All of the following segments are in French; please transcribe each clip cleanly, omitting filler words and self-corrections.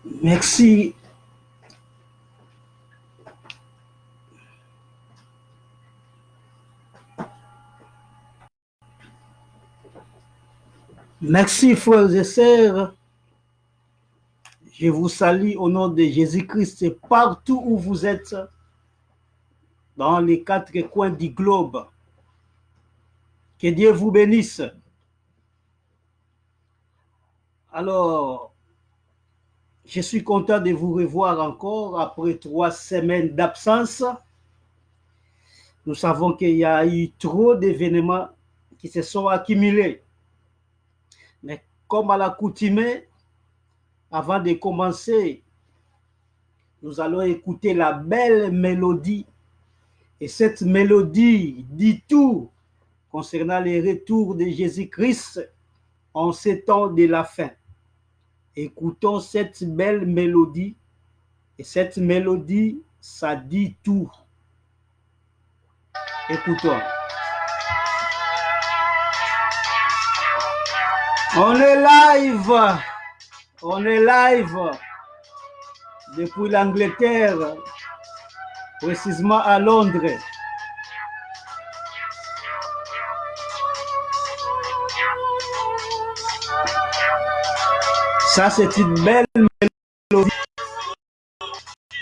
Merci. Merci, frères et sœurs. Je vous salue au nom de Jésus-Christ partout où vous êtes, dans les quatre coins du globe. Que Dieu vous bénisse. Alors, je suis content de vous revoir encore après 3 semaines d'absence. Nous savons qu'il y a eu trop d'événements qui se sont accumulés. Mais comme à l'accoutumée, avant de commencer, nous allons écouter la belle mélodie. Et cette mélodie dit tout concernant le retour de Jésus-Christ en ces temps de la fin. Écoutons cette belle mélodie. Et cette mélodie, ça dit tout. Écoutons. On est live. On est live depuis l'Angleterre, précisément à Londres. Ça, c'est une belle mélodie.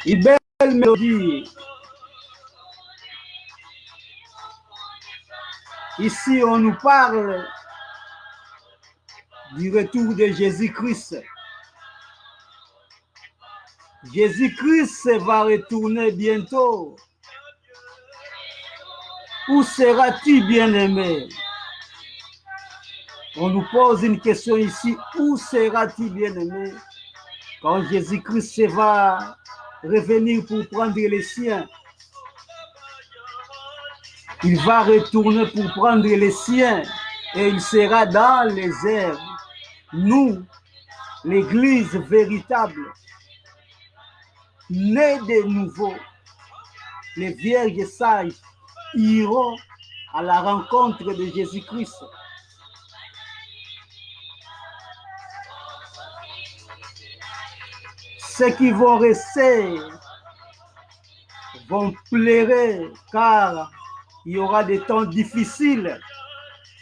Une belle mélodie. Ici, on nous parle du retour de Jésus-Christ. Jésus-Christ va retourner bientôt. Où seras-tu, bien-aimé? On nous pose une question ici. Où seras-tu, bien-aimé, quand Jésus-Christ va revenir pour prendre les siens? Il va retourner pour prendre les siens et il sera dans les airs. Nous, l'Église véritable, née de nouveau, les vierges sages iront à la rencontre de Jésus-Christ. Ceux qui vont rester vont pleurer car il y aura des temps difficiles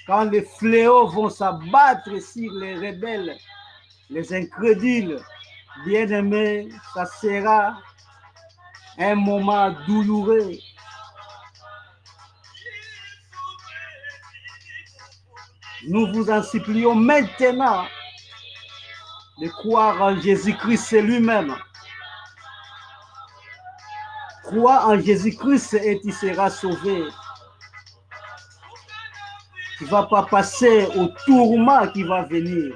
quand les fléaux vont s'abattre sur les rebelles, les incrédules. Bien-aimés, ça sera un moment douloureux. Nous vous en supplions maintenant de croire en Jésus-Christ lui-même. Crois en Jésus-Christ et tu seras sauvé. Tu ne vas pas passer au tourment qui va venir.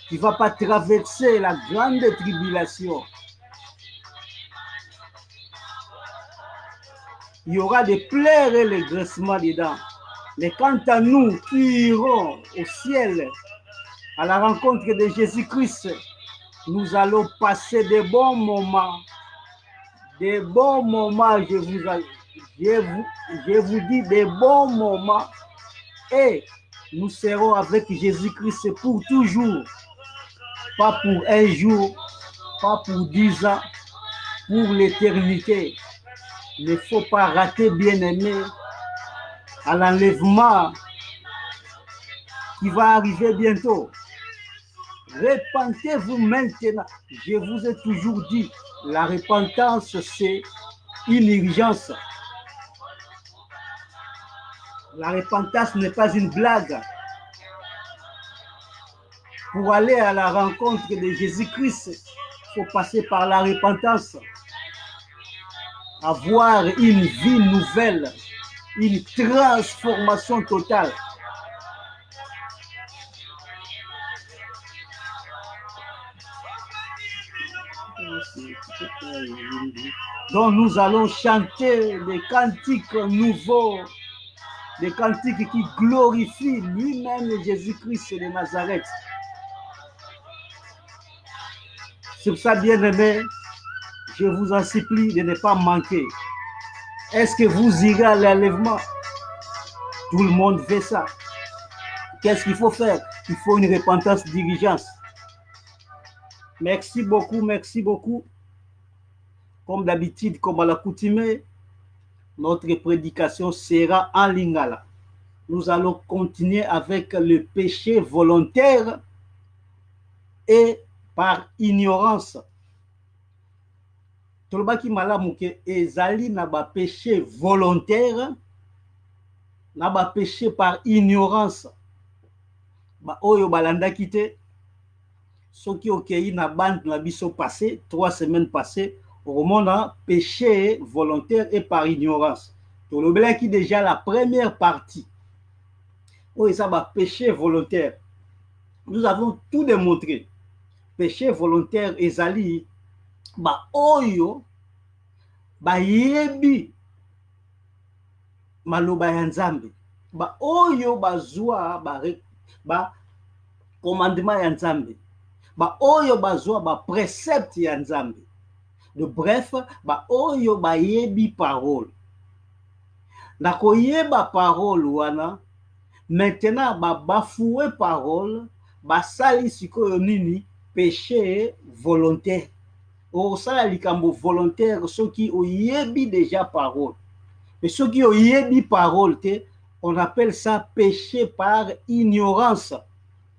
Tu ne vas pas traverser la grande tribulation. Il y aura des pleurs et des graissements dedans. Mais quant à nous qui irons au ciel à la rencontre de Jésus-Christ, nous allons passer de bons moments. Des bons moments, je vous dis des bons moments. Et nous serons avec Jésus-Christ pour toujours. Pas pour un jour, pas pour 10 ans, pour l'éternité. Il ne faut pas rater, bien-aimé, à l'enlèvement qui va arriver bientôt. Repentez-vous maintenant. Je vous ai toujours dit, la repentance, c'est une urgence. La repentance n'est pas une blague. Pour aller à la rencontre de Jésus-Christ, il faut passer par la repentance. Avoir une vie nouvelle, une transformation totale. Donc nous allons chanter des cantiques nouveaux, des cantiques qui glorifient lui-même Jésus-Christ de Nazareth. C'est pour ça, bien-aimés, je vous en supplie de ne pas manquer. Est-ce que vous irez à l'enlèvement? Tout le monde fait ça. Qu'est-ce qu'il faut faire? Il faut une repentance d'urgence. Merci beaucoup, merci beaucoup. Comme d'habitude, comme à l'accoutumée, notre prédication sera en lingala. Nous allons continuer avec le péché volontaire et par ignorance. Tolobaki malamu ke ezali na ba péché volontaire na ba péché par ignorance. Ba oyo balandaki te soki okei na bande na biso passé 3 semaines passées au monde péché volontaire et par ignorance. Tolobelaki déjà la première partie. Oh, ça va péché volontaire. Nous avons tout démontré. Péché volontaire ezali ba oyo ba yebi maloba ya Nzambe. Ba oyo bazwa ba commandement ya Nzambe. Ba oyo bazwa ba précepte ya Nzambe. De bref, ba oyo ba yebi parole. Na koyeba parole wana, maintenant ba bafoué parole, ba sali sikoyo nini péché volontaire. Osala likambo volontaire soki oyebi déjà parole. Mais soki oyebi parole te, on appelle ça péché par ignorance.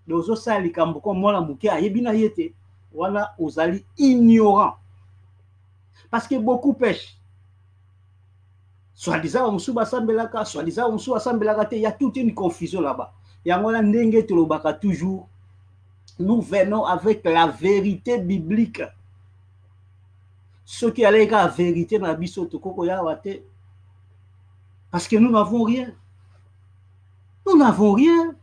Donc osala likambo comme mwana muke ayebi na yete, wana ozali ignorant. Parce que beaucoup pêchent. Soi-disant on suba sambelaka, soi-disant on suba sambelaka te, il y a toute une confusion là-bas. Yangola ndenge tolobaka toujours, nous venons avec la vérité biblique. Ce qui est la vérité dans la biso tokoko yawa te. Parce que nous n'avons rien. Nous n'avons rien.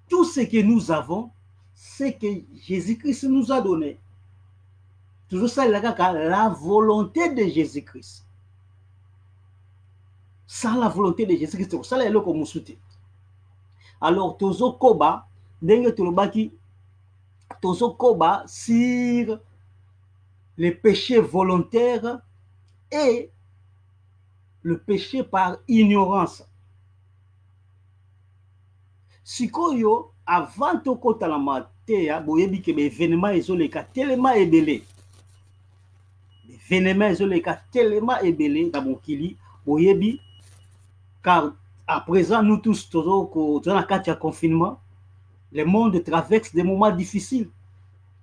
Tout ce que nous avons, c'est que Jésus-Christ nous a donné. Toujours ça, la volonté de Jésus-Christ. Sans la volonté de Jésus-Christ, ça là, comme soutien. Alors, tozo koba, ndenge tolobaki, tozo koba sur les péchés volontaires et le péché par ignorance. Sikoyo, avant tokota la mateya, boyebi ke événement ezoleka tellement ebele. Événement ezoleka tellement ebele dans mokili, boyebi, car à présent nous tous dans la carte de confinement, le monde traverse des moments difficiles.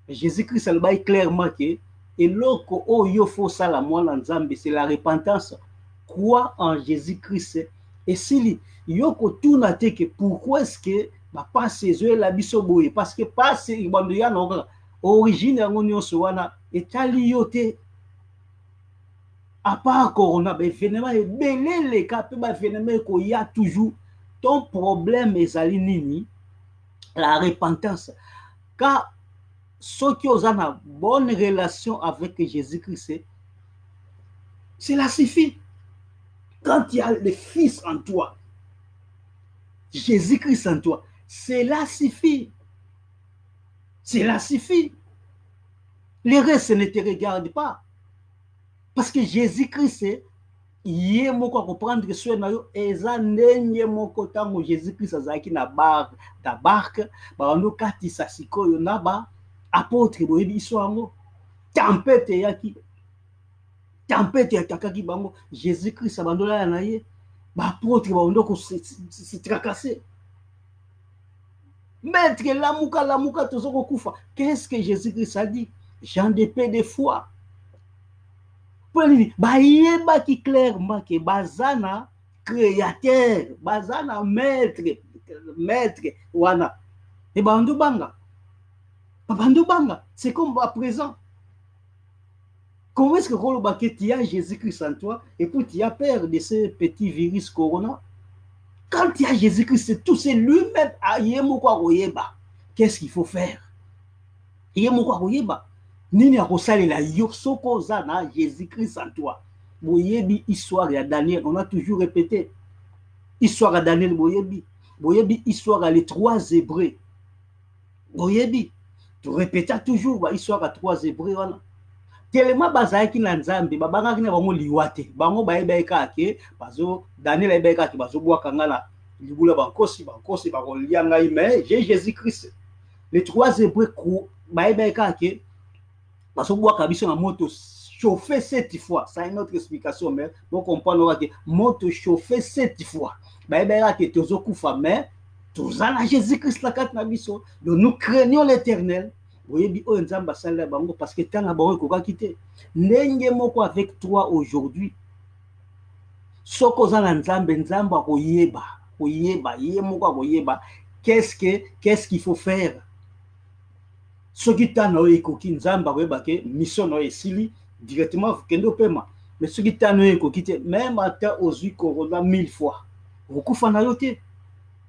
Jésus-Christ a dit clairement que et loko oyo faut ça la mwana nzambe, c'est la repentance. Crois en Jésus-Christ et si yoko tuna te que pourquoi est-ce que ba passe zo la biso boye parce que passe bando ya no origine yango nyonso wana etali yote à part corona ba événement ebele le ka pe ba événement ko ya toujours ton problème ezali nini la repentance car ceux qui ont une bonne relation avec Jésus-Christ cela suffit. Quand il y a le Fils en toi, Jésus-Christ en toi, cela suffit. Cela suffit. Le reste ne te regarde pas. Parce que Jésus-Christ, il est moko comprendre que soin na yo eza ndenge moko tango Jésus-Christ azaki na barque, ba ndo kati sasikoyo na ba apôtre boyebi iswango. Tempête yaki. Tempête atakaki bango Jésus-Christ abandola na ye. Ba apôtre ba ndo ko se tracasser. Maître lamuka tozoko kufa. Qu'est-ce que Jésus-Christ a dit? Jean de paix de foi. Ba yeba ki clairement que bazana créateur, bazana maître wana. Et bandu banga. C'est comme à présent. Comment est-ce que tu as Jésus-Christ en toi et puis tu as peur de ce petit virus corona? Quand tu as Jésus-Christ, tout c'est lui-même. Qu'est-ce qu'il faut faire? Nini akosalela yo soko za na Jésus-Christ en toi. Boyebi histoire ya Daniel, on a toujours répété. Histoire ya Daniel boyebi. Boyebi histoire ya les 3 Hébreux. Boyebi. Tu répétais toujours ba histoire ya 3 Hébreux wana. Tellement bazaki na Nzambe babangaki na bango liwate. Bango bayebeka ke bazo Daniel ayebeka ke bazo bwa kangala libula bankosi bakolia ngai mais j'ai Jésus-Christ. Les 3 Hébreux bayebeka ke bazobwaka biso na moto chauffer 7 fois. Ça a une autre explication, mais vous comprenez que moto chauffer 7 fois. Bayebeka ke tozokufa, mais tozala Jésus-Christ la kati na biso. Donc nous craignons l'Éternel. Oyebi oyo nzambe asalela bango parce que tanga bango ekokaki te. Ndenge moko avec toi aujourd'hui, soko za na nzambe, nzambe akoyeba, koyeba, ye moko akoyeba qu'est-ce qu'il faut faire. Soki tano ekoki nzambe akoyeba ke mission no esili directement kende opema. Mais soki tano ekoki te, même ata ozwi corona 1000 fois, okufa na yo te.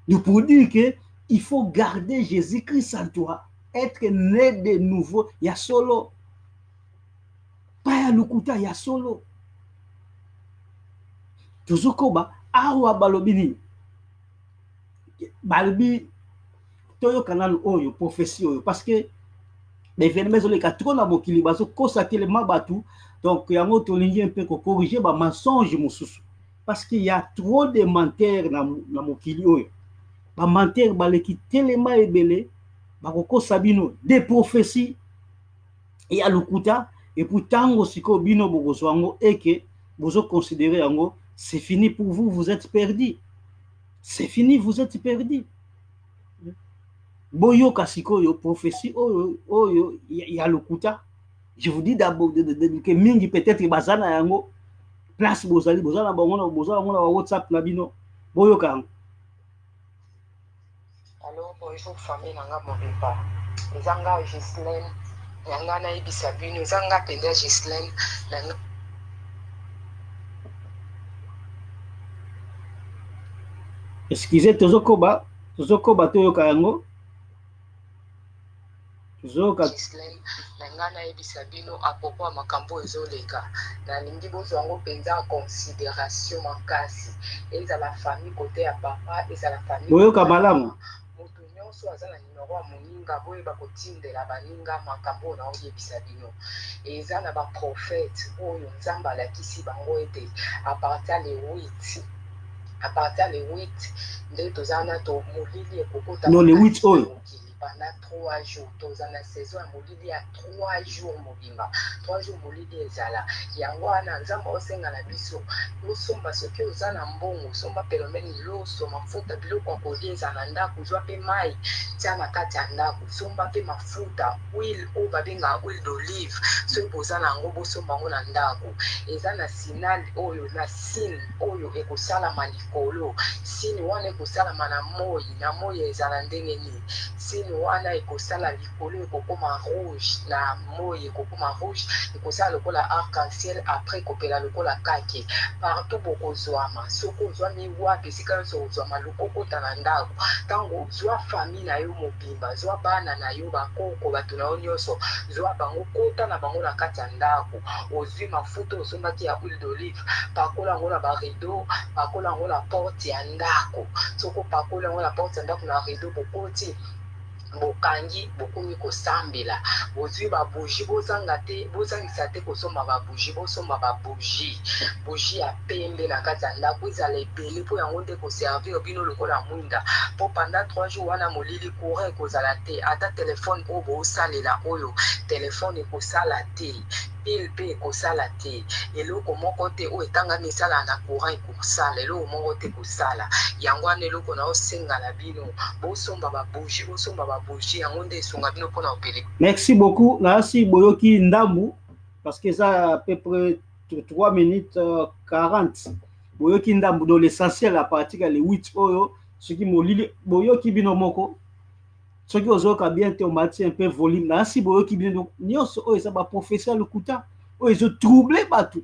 Nous pour dire que il faut garder Jésus-Christ en toi, être né de nouveau, ya solo. Pas ya lukuta, ya solo. Tozokoba awa balobini. Balobi toyo kanal oyo prophétie oyo parce que les événements les quatre na mokili bazo kosa tellement batu, donc yango tolingi un peu ko corriger ba mensonge mususu parce qu'il y a trop de menteurs na mokili oyo. Ba menteur baleki tellement ebele bakokosa bino des prophéties et alukuta et pourtant siko bino bokozo yango et que bozo considérer yango c'est fini pour vous, vous êtes perdu. C'est fini, vous êtes perdu. Boyo kasiko prophétie oyo ya lukuta. Je vous dis d'abord que mingi peut-être bazana yango place bozali bango na WhatsApp na bino boyo kango. Alors bonjour famille nanga mobimba. Ezanga Gislaine nanga na ibisa bino ezanga penda Gislaine nanga. Excusez tozokoba toyoka yango. Gislaine nanga na ibisa bino apropos ya makambo ezoleka. Nalingi bozwa yango penza en considération makasi. Eza la famille côté ya papa, eza la famille. Boyoka malamu. Moto nyonso aza na numéro ya moninga boyeba kotindela baninga makambo na oyebisa bino. Eza na baprophète oyo nzambe alakisi bango ete à partir le 8 nde tozana to molili ekokota non le 8 oyo pendant 3 jours tozana saison ya molili ya 3 jours mobimba 3 jours molili ezala yango wana nzambe osenga na biso losomba soki oza na mbongo somba pelomeni loso mafuta biloko ya kolia eza na ndako zwa mpe mai tia na kati ya ndako somba mpe mafuta huile oyo babenga huile d'olive soki oza na yango bosomba yango na ndako eza na sinal oyo na sine oyo ekosalama likolo sine wana ekosalama na moi ezala ndenge nini sine wana ekosala likolo ekokoma rouge na moi ekokoma rouge ekosala lokola arc-en-ciel après ekopela lokola kake partout bokozwama soki ozwami wapi esika nyonso ozwama lokokota na ndako ntango ozwa famille na yo mobimba zwa bana na yo bakoko bato na yo nyonso zwa bango kota na bango na kati ya ndako ozwi mafuta osombaki ya huile d'olive pakola yango na barideau pakola yango na porte ya ndako soki opakola yango na porte ya ndako na rideau bokoti bokangi bokomi kosambela bozwi babougie bozangisa te kosomba babougie bosomba babougie ya pembe na kati ya ndako ezala ebele mpo yango nde koservir bino lokola mwinda mpo pendant 3 jours wana molili courant ekozala te ata telefone oyo bosalela oyo telefone ekosala te pile mpe ekosala te eloko moko te oyo etangami esala na courant ekosala eloko moko te kosala yango wana eloko na osenga na bino bosomba babougie yango nde esonga bino mpona opele. Merci beaucoup. Nasi boyoki ndambu parce que ça à peu près 3 minutes 40 boyoki ndambu dans l'essentiel à partir de 8 oyo soki molili boyoki bino moko soki ozoka bien te omati un peu volume nasi boyoki bino nyonso oyo eza baprofesseur lokuta oyo ezotroubler bato.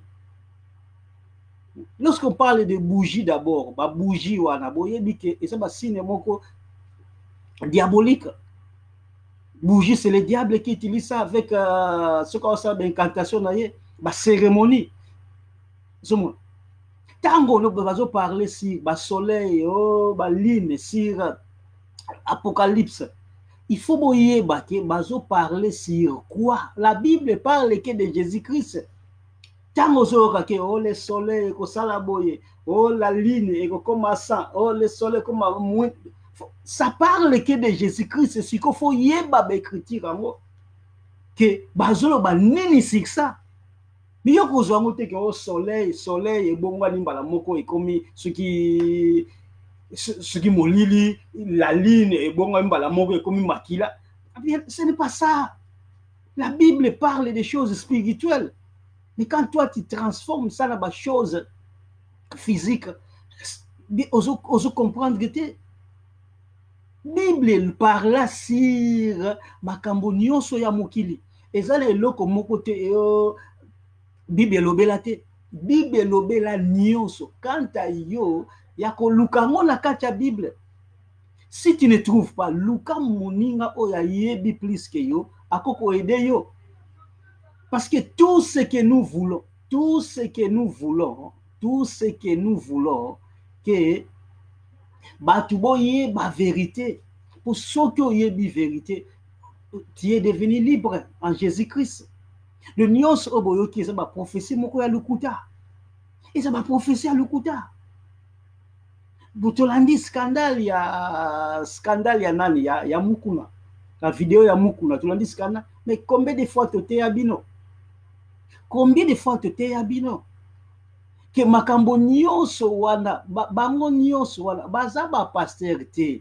Lorsqu'on parle de bougie d'abord babougie wana boyebi ke eza basine moko diabolique. Bougie, c'est le diable qui utilise ça avec ce qu'on appelle l'incantation, la cérémonie. Tango, nous allons parler sur le soleil, la lune, sur l'Apocalypse. Il faut parler sur quoi? La Bible parle que de Jésus-Christ. Tango, le soleil, la lune, comme ça, le soleil, comme ça parle que de Jésus-Christ, c'est ce qu'il faut y avoir écriture en haut. que bazolo ba nini siksa biyo kozwa ngote ke o soleil ebongwa limbala moko ekomi soki molili la ligne ebongwa limbala moko ekomi makila. Ce n'est pas ça. La Bible parle des choses spirituelles. Mais quand toi tu transformes ça dans des choses physiques, oso comprendre que Bible parle sur makambo nyonso ya mokili. Ezala eloko moko te Bible lobela te. Bible lobela nyonso. Quant à yo, ya ko lukango na kati ya Bible. Si tu ne trouves pas luka moninga oya yebi plus que yo, akoko aider yo. Parce que tout ce que nous voulons, que batubo yeba vérité. Pour ceux qui ont yebi vérité, tu es devenu libre en Jésus-Christ. Le nyos oboyo qui est ma prophétie moko ya lukuta. Et ça ma prophétie ya lukuta. Butolandi scandale ya nani ya Mukuna. La vidéo ya Mukuna, tu l'as dit scandale. Mais combien de fois tu t'es abino? Combien de fois tu t'es abino? Que makambo nyonso wana, bango nyonso wana, baza ba pasteur te.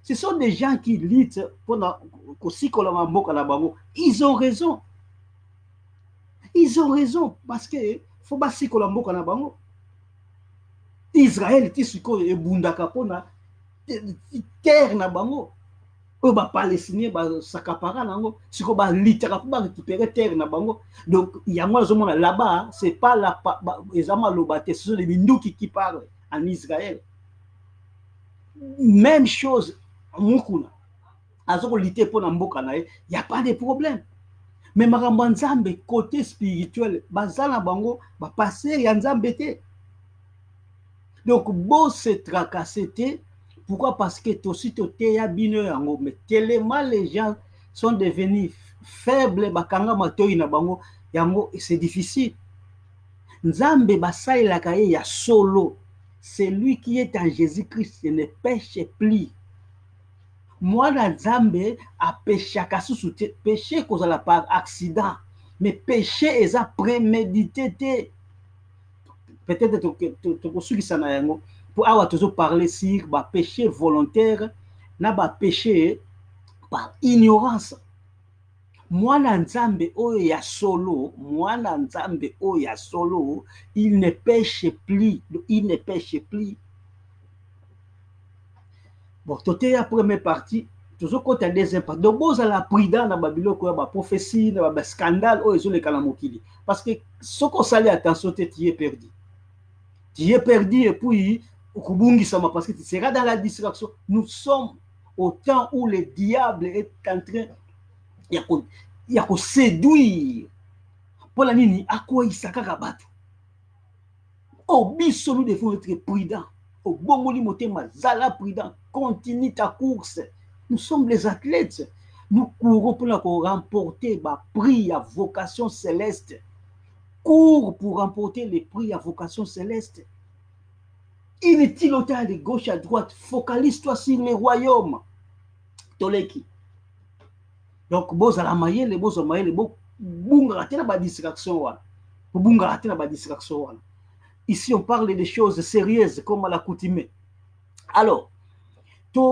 Ce sont des gens qui lisent pour kosikola mboka na bango. Ils ont raison. Ils ont raison parce que faut pas sikola mboka na bango. Israël ti sikoyo ebundaka pona terre na bango. Oyo ba palestinien ba sakapara nango siko ba litera pour ba récupérer terre na bango. Donc yango azomona là-bas, c'est pas la ezama lobate, ce sont les minduki qui parlent en Israël. Même chose Mukuna. Azoko lité pona mboka na ye, y a pas de problème. Mais makambo nzambe côté spirituel, bazala bango ba passer ya nzambe te. Donc beau se tracasser. Pourquoi? Parce que aussi te ya bino yango, mais tellement les gens sont devenus faibles bakanga matoi na bango yango, c'est difficile. Nzambe basai la kaye ya solo. Celui qui est en Jésus-Christ ne pêche plus. Moi la nzambe a péché kasusu te, péché kozala par accident, mais péché eza prémédité te. Peut-être que pour avoir toujours parlé sur le péché volontaire, na ba péché par ignorance. Mwana nzambe oyo ya solo, il ne pêche plus, il ne pêche plus. Bon, toute la première partie, toujours quand tu as des impacts. Donc, vous avez prudent dans Babylone, il y a des prophéties, il y a des scandales, il y a des calamokili. Parce que ce qu'on s'allait attention, tu es perdu. Tu es perdu et puis, parce que tu seras dans la distraction. Nous sommes au temps où le diable est en train de séduire. Pour la nini, à quoi il s'accage. Au biso, nous devons être prudents. Au bon moment, zala prudent. Continue ta course. Nous sommes les athlètes. Nous courons pour remporter le prix à vocation céleste. Cours pour remporter les prix à vocation céleste. Inutile autant de gauche à droite. Focalise-toi sur les royaumes. Toleki. Donc, vous allez mailler les beaux mailler beaux bunga tena ba distraction wa. Bunga tena ba distraction wa. Ici, on parle des choses sérieuses comme à l'accoutumée. Alors, qu'il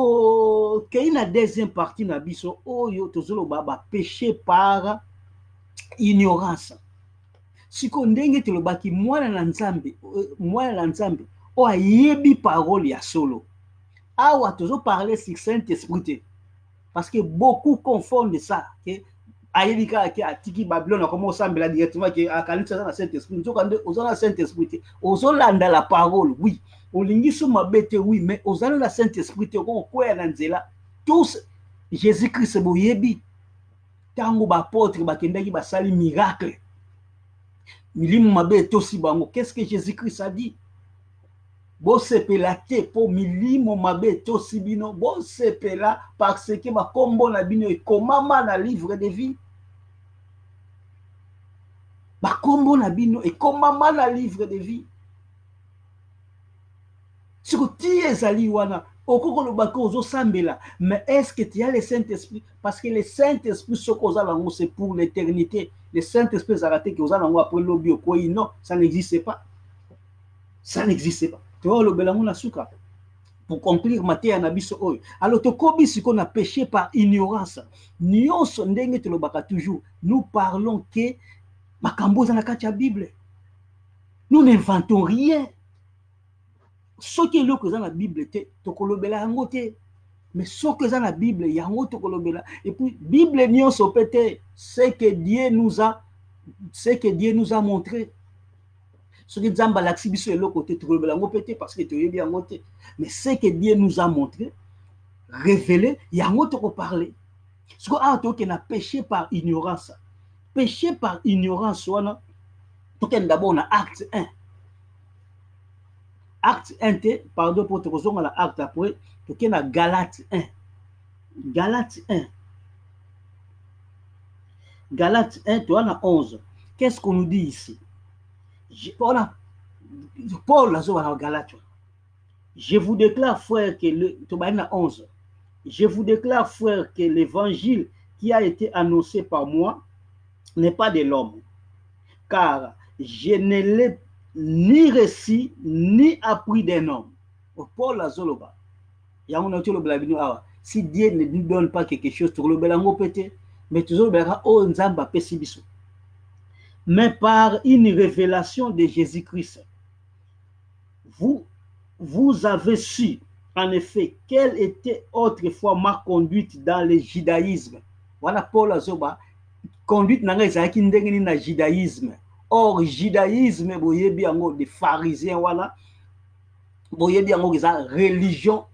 y a une deuxième partie na biso oyo tozolo ba péché par ignorance. Si ko ndenge te lobaki mwana na nzambe o ayebi parole ya solo. Awa tozo parler sur Saint-Esprit parce que beaucoup confondent ça que ayebika ke atiki Babylone comme sambela directement que akanisa na Saint-Esprit. Nzokande ozana Saint-Esprit ozolanda la parole, oui. Olingi suma bete, oui, mais ozana la Saint-Esprit ko kwea na nzela. Tous Jésus-Christ boyebi tango ba apôtre bakendaki basali miracle. Milimu mabe tosi bango. Qu'est-ce que Jésus-Christ a dit? Bo sepela te po milimo mabe tosi bino, bo sepela parce que ba kombo na bino ekomama na livre de vie. Ba kombo na bino ekomama na livre de vie. Siko ti ezali wana Mais est-ce que tu as le Saint-Esprit? Parce que le Saint-Esprit, c'est pour l'éternité. Le Saint-Esprit, après le non, ça n'existe pas. Ça n'existe pas. Tu vois, le belango na souka. Pour conclure, Matthieu Nabiso Oyo. Alors, Tokobi, ce qu'on a péché par ignorance. Toujours. Nous parlons que Makambo Zanakati la Bible. Nous n'inventons rien. Ce qui est là que dans la Bible, Tokolobela Hangote. Mais ce que dans la Bible, il y a un autre Tokolobela. Et puis, Bible n'y sopete, c'est que Dieu nous a montré. Ce que Zamba Laxibiso est là côté Tokolobela Hangote, parce que tu es bien monté. Mais ce que Dieu nous a montré, révélé, il y a un autre qui parler. Ce qu'on a péché par ignorance. Péché par ignorance, donc d'abord on a acte 1. Acte 1, pardon pour te rejoindre à l'acte après, donc on a Galates 1. Galates 1. Galates 1, tu en as 11. Qu'est-ce qu'on nous dit ici? Paul a Galates. Je vous déclare, frère, que le 11. Je vous déclare, frère, que l'évangile qui a été annoncé par moi n'est pas de l'homme, car je ne l'ai ni reçu ni appris d'un homme. Paul Azoloba. Si Dieu ne nous donne pas quelque chose, tu le pété, mais tu le mais par une révélation de Jésus-Christ. Vous avez su, en effet, quelle était autrefois ma conduite dans le judaïsme. Voilà Paul Azoba. Conduite dans le judaïsme. Or, judaïsme, vous voyez bien des pharisiens, voilà. Vous voyez bien religion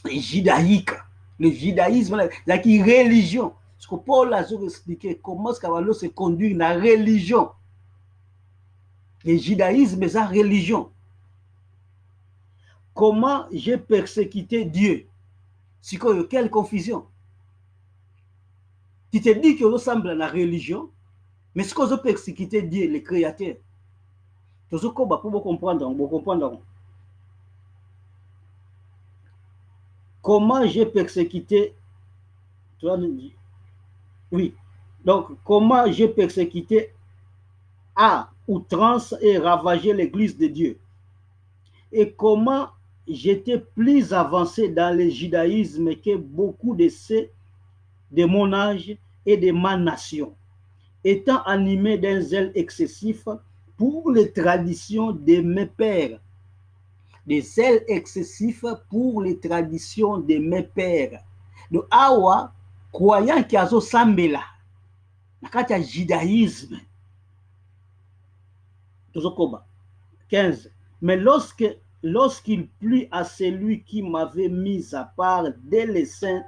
judaïque. Le judaïsme, c'est qui religion. Ce que Paul a expliqué, comment se conduire dans la religion. Le judaïsme, c'est la religion. Comment j'ai persécuté Dieu? C'est quelle confusion? Tu te dis que ressemble à la religion, mais ce que j'ai persécuté Dieu, le Créateur. Tu sais comment pour comprendre. Comment j'ai persécuté? Oui. Donc, comment j'ai persécuté à outrance et ravagé l'église de Dieu? Et comment j'étais plus avancé dans le judaïsme que beaucoup de ceux de mon âge et de ma nation, étant animé d'un zèle excessif pour les traditions de mes pères. Des zèles excessifs pour les traditions de mes pères. Donc, awa, croyant qu'il y a sambela, il y a judaïsme. 15. Mais lorsqu'il plut à celui qui m'avait mis à part dès les saints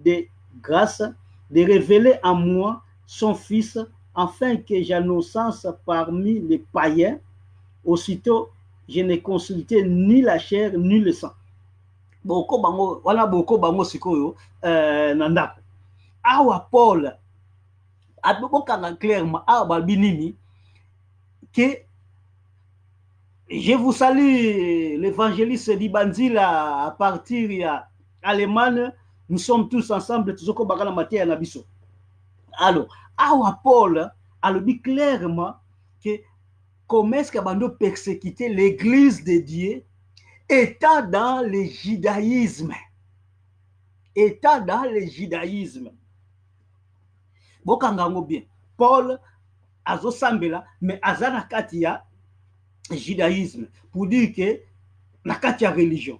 de grâce, de révéler à moi son Fils, afin que j'annonce parmi les païens, aussitôt je n'ai consulté ni la chair ni le sang. Voilà beaucoup bango sikoyo nandako. Awa Paul abokanga clairement awa binini que je vous salue l'évangéliste Dibanzila à partir ya Allemagne. Nous sommes tous ensemble, toujours bakala matière na biso. Alors, awa Paul a le dit clairement que comment est-ce qu'il a persécuté l'église de Dieu étant dans le judaïsme. Étant dans le judaïsme. Bokangango bien. Paul azo sambela, mais azana katia judaïsme. Pour dire que la katia religion.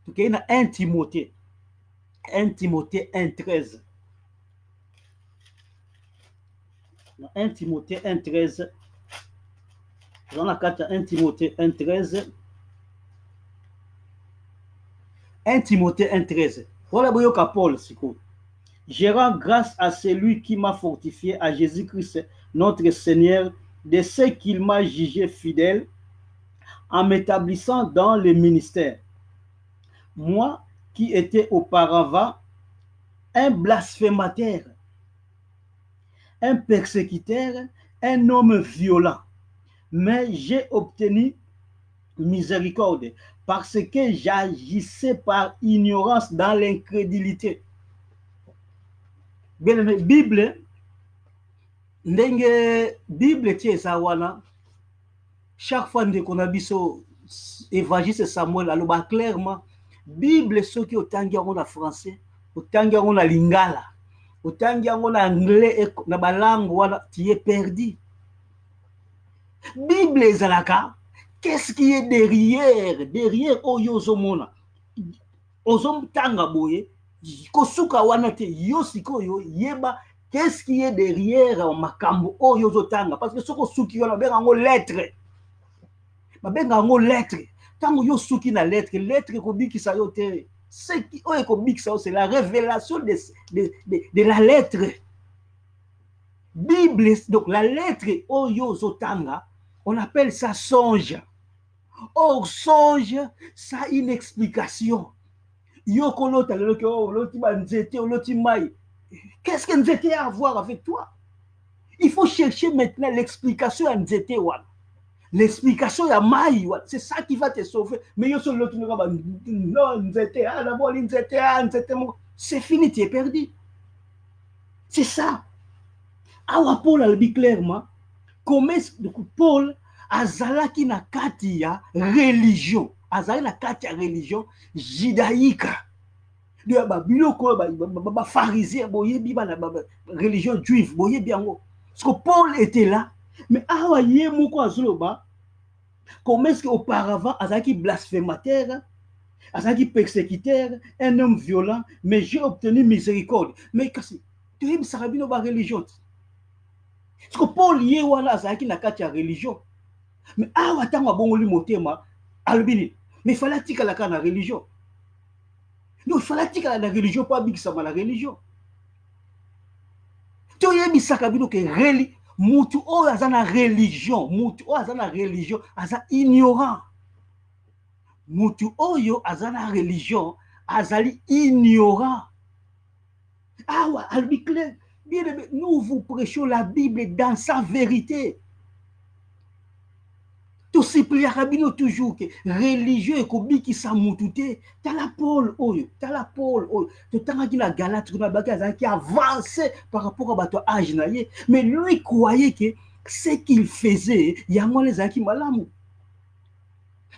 Donc il y a 1 Timothée 1:13. 1 Timothée 1:13. Dans la carte 1 Timothée 1:13. 1 Timothée 1:13. Voilà boyoka Paul siko. Je rends grâce à celui qui m'a fortifié, à Jésus-Christ, notre Seigneur, de ce qu'il m'a jugé fidèle en m'établissant dans le ministère. Moi qui étais auparavant un blasphémateur, un persécuteur, un homme violent, mais j'ai obtenu miséricorde, parce que j'agissais par ignorance dans l'incrédulité. Bien aimé, Bible, ndenge Bible tie eza wana, chaque fois ndeko na biso évangile Samuel aloba clairement, Bible soki otangi yango na français, otangi yango na lingala, otangi yango na anglais, na balangue wana, tu es perdu. Bible ezalaka, qu'est-ce qui est derrière oyo ozomona, ozomtanga boye, kosuka wana te, yo sikoyo yeba qu'est-ce qui est derrière makambo oyo ozotanga, parce que soko suki wana benga ngo lettre, babenga yango lettre. Tango yo suki na lettre, lettre ekobikisa yo te. Ce qui oyo ekobikisa yo, c'est la révélation de la lettre. Bible, donc la lettre oyo ozotanga, on appelle ça songe. Or, songe, ça a une explication. Yo kolota loti ba nzete, loti mai. Qu'est-ce que nzete a à voir avec toi? Il faut chercher maintenant l'explication à nzete wana. L'explication ya mai, c'est ça qui va te sauver. Mais yo sur l'autre non, nzete, d'abord nzete, c'est fini, tu es perdu. C'est ça. Awa Paul a dit clairement, comment Paul azalaki na kati ya religion, azalaki na kati ya religion judaïque. De ba biloko ba pharisien boyebi ba religion juive boyebi yango. Parce que Paul était là, mais awa ye moko azoloba comment est-ce qu'auparavant azalaki blasphémateur, azalaki persécuteur, un homme violent, mais j'ai obtenu miséricorde. Mais kasi tu es sarabino ba religion. Parce que Paul ye wana azalaki na kati ya religion. Mais awa tango bongoli motema albini. Mais fallait tikala ka na religion. Donc fallait tikala na religion pas bikisama la religion. To yebi sakabino ke reli mutu oyo aza na religion, mutu oyo aza na religion aza ignorant. Mutu oyo aza na religion azali ignorant. Awa albi clair. Bien aimé, nous vous prêchons la Bible dans sa vérité. Tout supplie rabino toujours que religieux et kobiki sa mutute. Tala Paul oyo, tu t'as dit la Galate qui avancé par rapport à bato âge naie, mais lui croyait que ce qu'il faisait, il y a moins les aki malamu.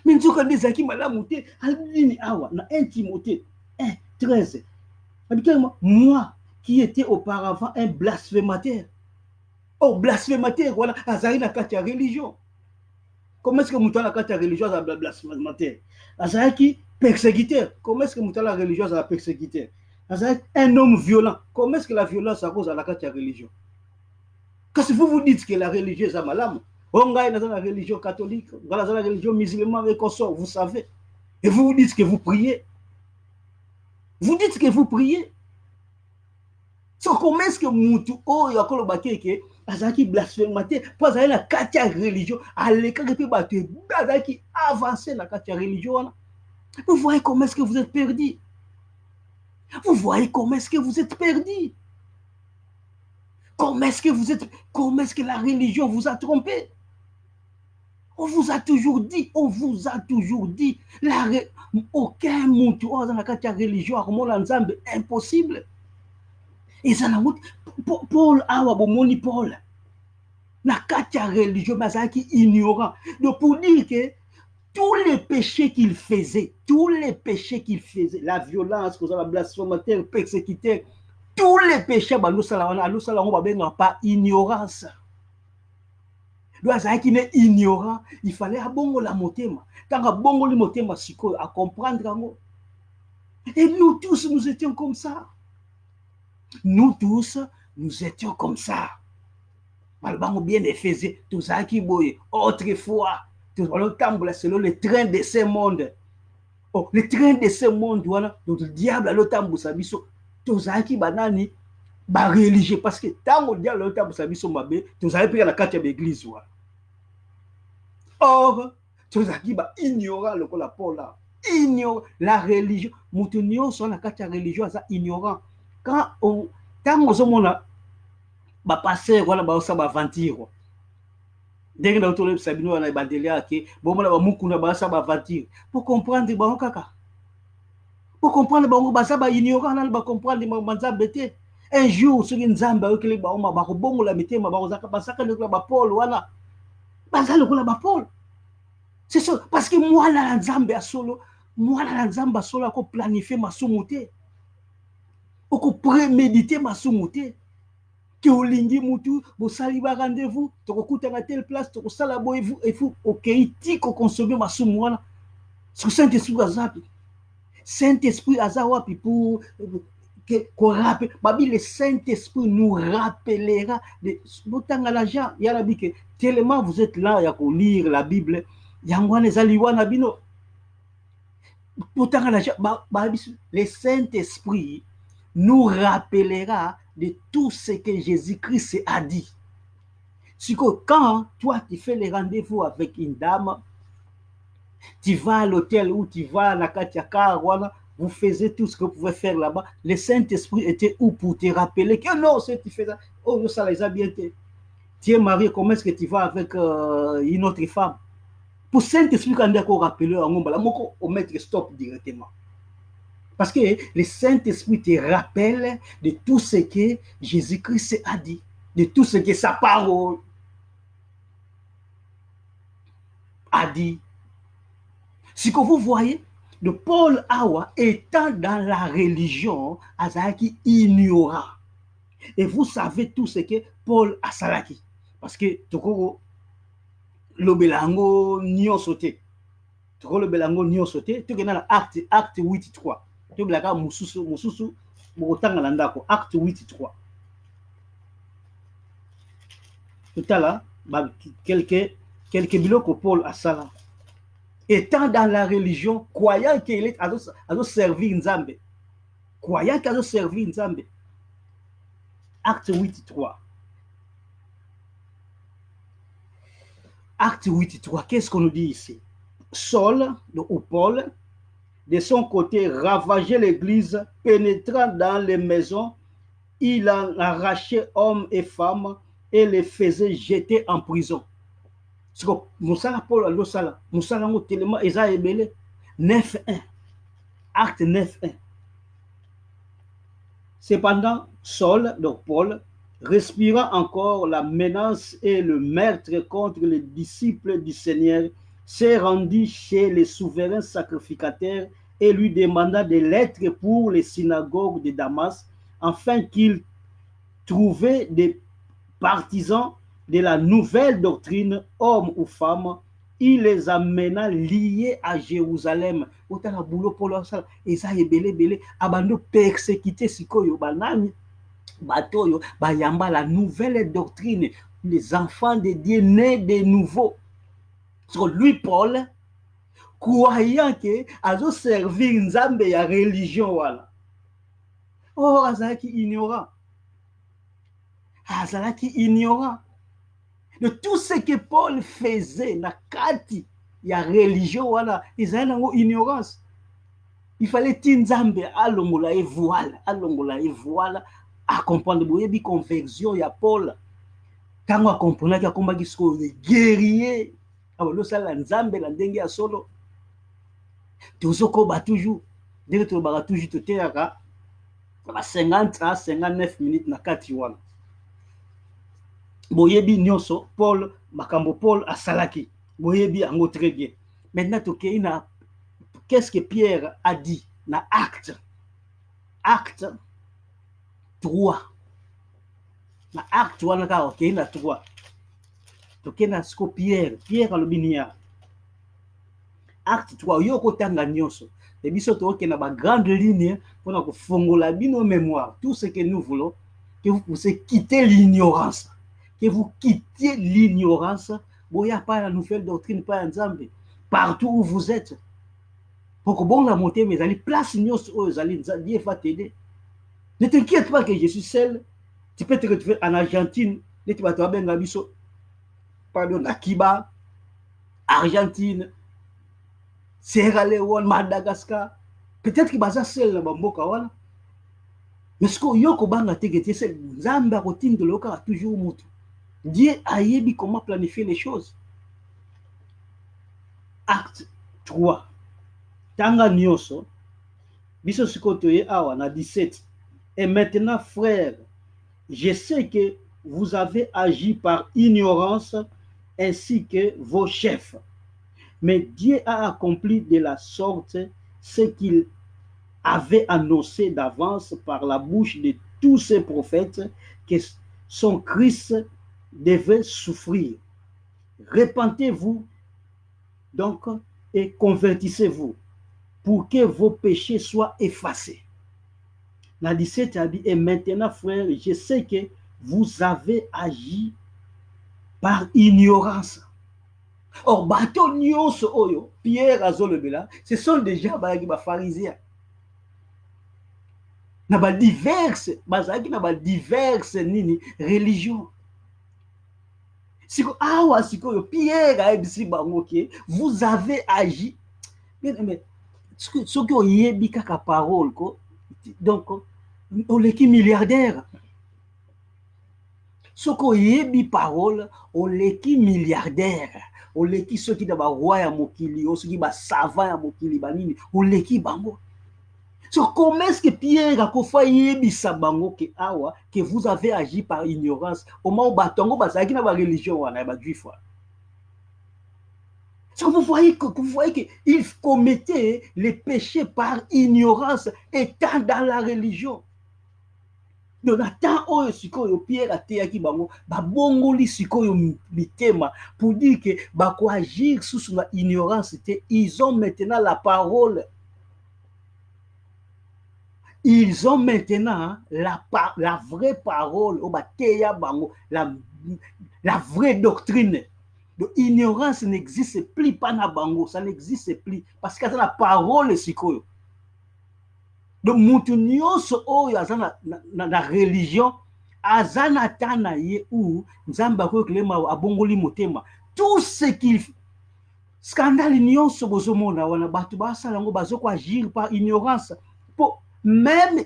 Mais nous quand des aki malamu te, albini awa na 1 Timothée 1:13. Moi qui était auparavant un blasphémateur. Oh, blasphémateur, voilà, azari na kati ya religion. Comment est-ce que Mouton a la religieuse a blasphémateur? Azaki persécuteur. Comment est-ce que Mouton la religieuse a persécuteur? Azaki un homme violent. Comment est-ce que la violence a cause à la religion? Quand vous vous dites que la religieuse a malade, on gagne dans la religion catholique, dans la religion musulmane et consort, vous savez. Et vous vous dites que vous priez. Vous dites que vous priez. So, comment est-ce que Moutou, oh, il y a encore le baquet qui azaki blasphémateur, pas à la katia religion, à l'écart de battre, azaki avancé la katia religion. Vous voyez comment est-ce que vous êtes perdu. Vous voyez comment est-ce que vous êtes perdu. Comment est-ce que la religion vous a trompé. On vous a toujours dit, aucun Moutou dans la katia religion, impossible. Et ça n'a Paul awa bomoni Paul na katia religion mazaki ignorant. Donc pour dire que tous les péchés qu'il faisait, la violence, la blasphémateur, persécuteur, tous les péchés pas ignorance. Donc azaki ne ignorant, il fallait abongo la motema. Tant abongo le motema siko à comprendre. Et nous tous nous étions comme ça. Nous tous, nous étions comme ça. Malbango bien effaisé, tout ça qui boye. Autrefois, selon le train de ce monde. Oh, le train de ce monde, voilà. Donc le diable a le tambour sabiso. Tout ça qui banani, ba religieux. Parce que tant le diable a le tambour sabiso mabé, tout ça qui la carte de l'église. Or, tout ça qui va ignorer le la Paul là. Ignore la religion. Moutonio sont la carte religion, ça ignorant. Quand on a passer voilà ba aventure ndenge na otole sabino na bandelia ke bomona ba mukuna ba sa ba voiture pour comprendre ba kaka pour comprendre ba basa ba ignorant na ba comprendre manzambe te un jour soki nzambe ayokeli ba oma ba kobongola mitema ba kozaka basaka lokola ba Paul wana baza lokola ba Paul. C'est ça parce que moi na nzambe asolo mwana na nzambe asolo ako planifier masumu te oko préméditer masumu te ke olingi mutu bosali ba rendez-vous tokokutana telle place tokosala boye vous et vous okei ti ko consommer masumu wana sur Saint-Esprit azapi Saint-Esprit aza wapi pour que rappelle babi le Saint-Esprit nous rappellera de botanga la gens yarabi que tellement vous êtes là ya ko lire la Bible yangwana ezali wana bino botanga la gens le Saint-Esprit nous rappellera de tout ce que Jésus-Christ a dit. C'est que quand toi tu fais les rendez-vous avec une dame, tu vas à l'hôtel ou tu vas à la Katiaka, voilà, vous faisiez tout ce que vous pouvez faire là-bas. Le Saint-Esprit était où pour te rappeler que non, si tu fais ça, oh, ça les a bien été. Tu es marié, comment est-ce que tu vas avec une autre femme? Pour Saint-Esprit, quand on rappelle, on met stop directement. Parce que le Saint-Esprit te rappelle de tout ce que Jésus-Christ a dit, de tout ce que sa parole a dit. Ce que vous voyez, de Paul Awa étant dans la religion, Azaki ignorant. Et vous savez tout ce que Paul a salaki. Parce que Tokoro, le belango nyon sauté. Tokoro le belango nyon sauté. Tu as acte 8.3. Tu as mususu bokotanga na ndako acte 8.3. Tout à l'heure, quelques biloko Paul a sala. Étant dans la religion, croyant qu'il est à servir Nzambe. Croyant qu'il a servi Nzambe. Acte 8.3. Acte 8.3. Qu'est-ce qu'on nous dit ici? Saul, ou Paul, de son côté, ravageait l'église, pénétrant dans les maisons, il en arrachait hommes et femmes et les faisait jeter en prison. C'est que Moussala Paul Alosala, Moussala Tellement Eza Ebele, 9.1. Acte 9.1. Cependant, Saul, donc Paul, respirant encore la menace et le meurtre contre les disciples du Seigneur, s'est rendu chez les souverains sacrificateurs et lui demanda des lettres pour les synagogues de Damas, afin qu'il trouvait des partisans de la nouvelle doctrine, hommes ou femmes. Il les amena liés à Jérusalem. Autant la boulot pour leur salle. Et ça est belé. Abando persécuté sikoyo banani. Batoyo bayamba la nouvelle doctrine. Les enfants de Dieu nés de nouveau. Sur lui, Paul, croyant que azo servir Nzambe ya religion wala. Oh, azalaki ignorant. Azalaki ignorant de tout ce que Paul faisait na kati ya religion wala, ils avaient une ignorance. Il fallait Nzambe alongola e voile à comprendre boyebi conversion ya Paul. Quand on comprenait qu'il y a combat qui sont guerrier, alors ça la Nzambe la ndenge ya solo. Tozoko ba toujours, dès que ba toujours te teraka, ba 50 à 59 minutes na kati wana. Boyebi nyonso Paul makambo Paul asalaki boyebi ango très bien. Maintenant tokei na qu'est-ce que Pierre a dit na acte 3 na acte wana ka okei na 3 tokei na sko Pierre alobinia acte 3 yoko tanga nyonso et biso toke na ba grande ligne pour na kofongola bino mémoire tout ce que nous voulons que vous puissiez quitter l'ignorance. Que vous quittiez l'ignorance, il n'y a pas la nouvelle doctrine, pas Nzambe. Partout où vous êtes. Pour que bon la montée, mais allez, place Dieu va t'aider. Ne t'inquiète pas que je suis seul. Tu peux te retrouver en Argentine. Tu vas te retrouver pardon, à Cuba, Argentine, Sierra Leone, Madagascar. Peut-être que tu es seul là-bas. Mais ce que tu as fait, c'est que Nzambe a toujours mutu. Dieu a dit comment planifier les choses. Acte 3. Tanga nyonso, biso sikotoye awa na 17. Et maintenant, frères, je sais que vous avez agi par ignorance ainsi que vos chefs. Mais Dieu a accompli de la sorte ce qu'il avait annoncé d'avance par la bouche de tous ses prophètes que son Christ devait souffrir. Repentez-vous donc et convertissez-vous pour que vos péchés soient effacés. La 17 a dit, et maintenant, frère, je sais que vous avez agi par ignorance. Or, bateau nyonso oyo, Pierre azolobela, ce sont déjà les pharisiens. Na ba diverses, bazaki na ba diverses nini religions. Siko awa siko Pierre a dit bango ke vous avez agi. Mais ce que oyebi kaka parole ko, donc oleki milliardaire. Ce que oyebi parole oleki milliardaire. Oleki ceux qui ba roi ya mokili, ceux qui ba savant ya mokili banini, oleki bango. So, comment est-ce que Pierre a yebisa bango ke awa que vous avez agi par ignorance au moment où batongo bazaki na ba religion wana ba juif. So, vous voyez qu'il commettait les péchés par ignorance étant dans la religion. Donc, attends, oh, sikoyo Pierre a teyaki bango ba bongoli sikoyo mitema pour dire que ba ko agir sous la ignorance, ils ont maintenant la parole. Ils ont maintenant la vraie parole, la vraie doctrine. Donc, ignorance n'existe plus, pas na bango, ça n'existe plus. Parce que c'est la parole, c'est quoi. Donc, mutu nyonso oyo azana na religion, azana tana ye ou nzamba ko klema abongoli motema. Tout ce qu'il scandale nyonso bozomona wana batu basala ngo bazoko agir par ignorance. Pour même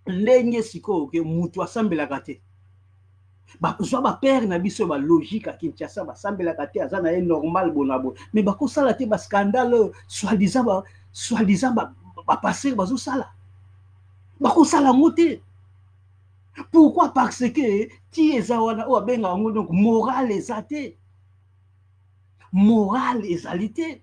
ndenge sikoyo ke mutu asambelaka te bazwa bapere na biso ba logique a Kinshasa basambelaka te aza na ye normal bonabo mais bakosala te bascandale soi-disant bapasser bazosala bakosala ngo te. Pourquoi? Parce que ti eza wana oyo abenga yango donc morale eza te, morale ezali te.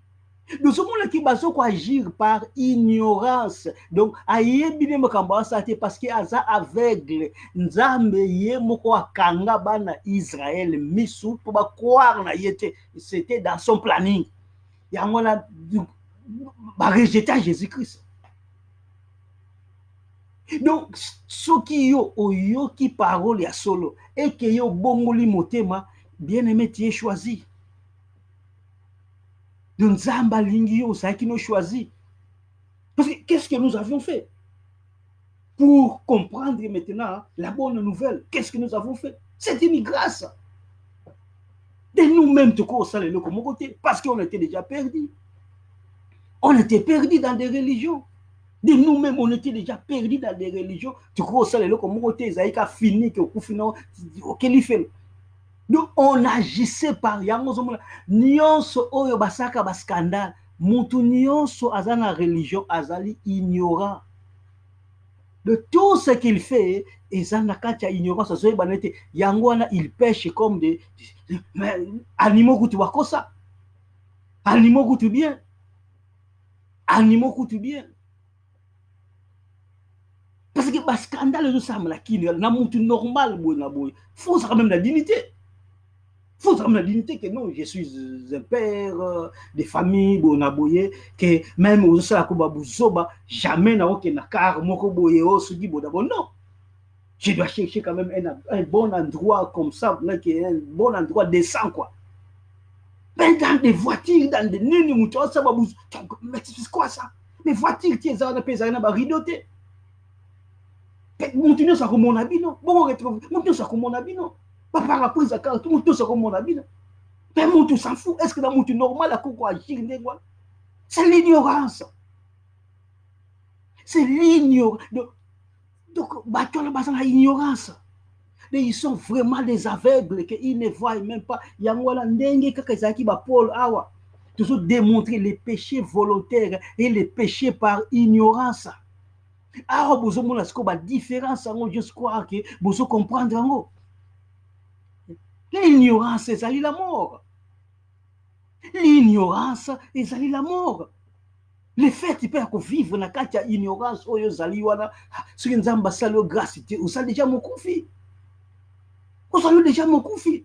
Nous sommes là qui basons agir par ignorance. Donc, ayebi ne makambo asate parce que aza aveugle. Nzambe ye moko akanga bana Israël misu pour ba croire na yete. C'était dans son planning. Yango na ba rejeter Jésus-Christ. Donc, ce qui yo oyo qui parole ya solo et que yo bongoli motema, bien aimé tu es choisi. De Nzamba Lingio, ça qui nous choisit. Parce que qu'est-ce que nous avions fait pour comprendre maintenant la bonne nouvelle? Qu'est-ce que nous avons fait? C'est une grâce. De nous-mêmes, parce qu'on était déjà perdus. On était perdus dans des religions. De nous-mêmes, on était déjà perdus dans des religions. Tu crois ça, le communauté, ça a fini, qu'il fait. Donc, on agissait par yango nyonso oyo basaka ba scandale mutu nyonso azana religion azali ignorant de tout ce qu'il fait ezana kati ya ignorance azoye banete yango wana il pêche comme des animaux kutu bakosa animaux kutu bien parce que ba scandale zo samla kini na mutu normal boy na boy faut ça quand même la dignité. Il faut la dignité que non, je suis un père de famille, bonaboye, que même aux Salakoba jamais n'a aucun car, mokoboye, sugi bodabo. Non, je dois chercher quand même un bon endroit comme ça, un bon endroit décent, quoi. Mais dans des voitures, dans des nini, ça va vous. Mais c'est quoi ça? Les voitures, tu es dans les pays, à ridoter. Montenez ça comme mon habit, non? Bon, montenez ça comme mon habit, non? Par rapport à ça, tout le monde comme mon habit. Mais mon tout s'en fout. Est-ce que dans mon tout normal, à quoi agir? C'est l'ignorance. C'est l'ignorance. Donc, bateau la base de l'ignorance. Mais ils sont vraiment des aveugles, qu'ils ne voient même pas. Yangwala ndenge kaka ezaki ba Paul awa. Toujours démontrer les péchés volontaires et les péchés par ignorance. Ah, vous avez la différence, je crois que vous comprendre. L'ignorance, c'est la mort. L'ignorance, c'est la mort. Le fait tu peux vivre dans la ignorance, ce que nous avons fait grâce, vous avez déjà mon confi. Vous avez déjà mon confi.